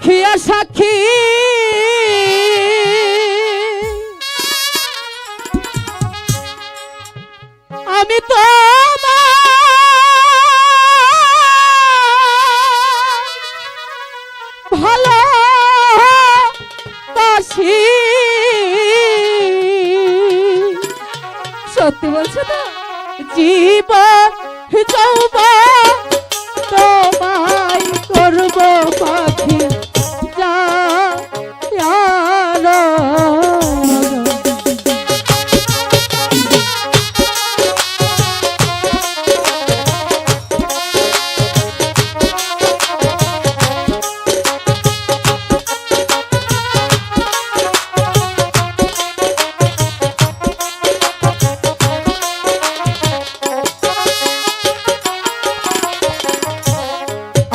রাখিয়া সাক্ষী আমি তো ভালো বাসি। সত্যি বলছো তো? জীবন যৌবন তোমায় করব পাখি যা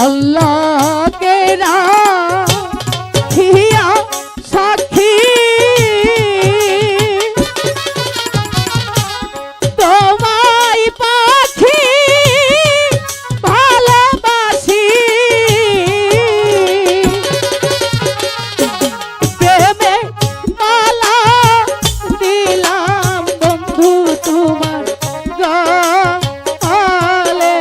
अल्लाह के राखिया साखी তোমায় পাখি ভালোবাসি। প্রেমে মালা দিলাম বন্ধু তোমার গালে।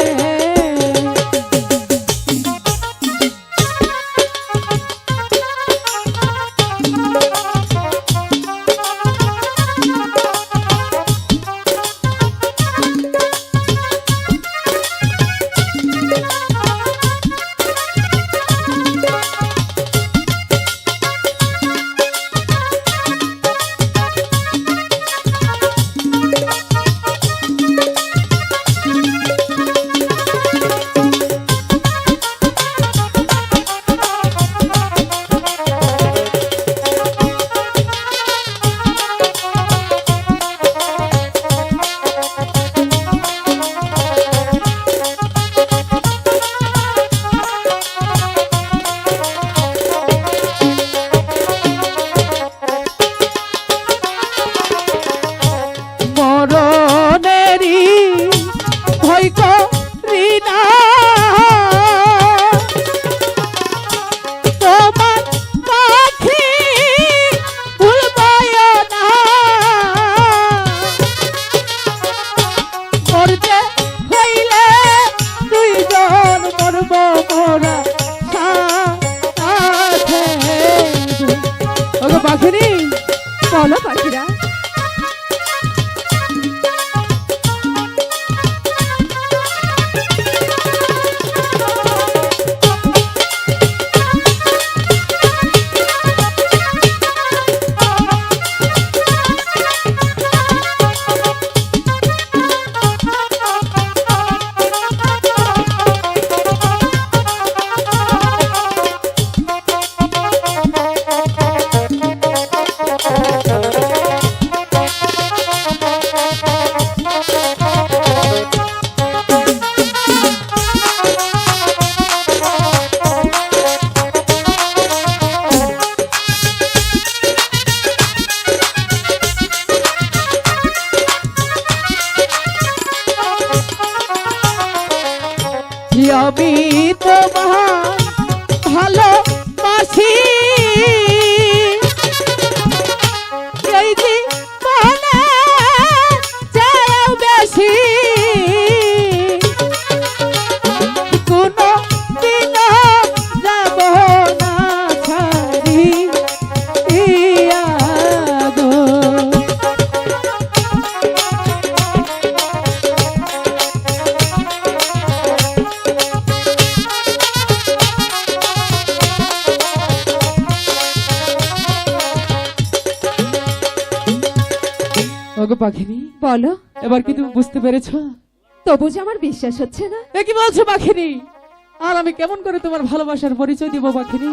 পাখিরি বলো পাখিরা আমি তোমার ভালোবাসি। এই জীবনে চাও বেশি কোনো দিন যাব না ছাড়িয়া গো। পাখিনি বলো এবার কি তুমি বুঝতে পেরেছো? তবু যে আমার বিশ্বাস হচ্ছে না। কি বলছো পাখিনি? আর আমি কেমন করে তোমার ভালোবাসার পরিচয় দিব পাখিনি?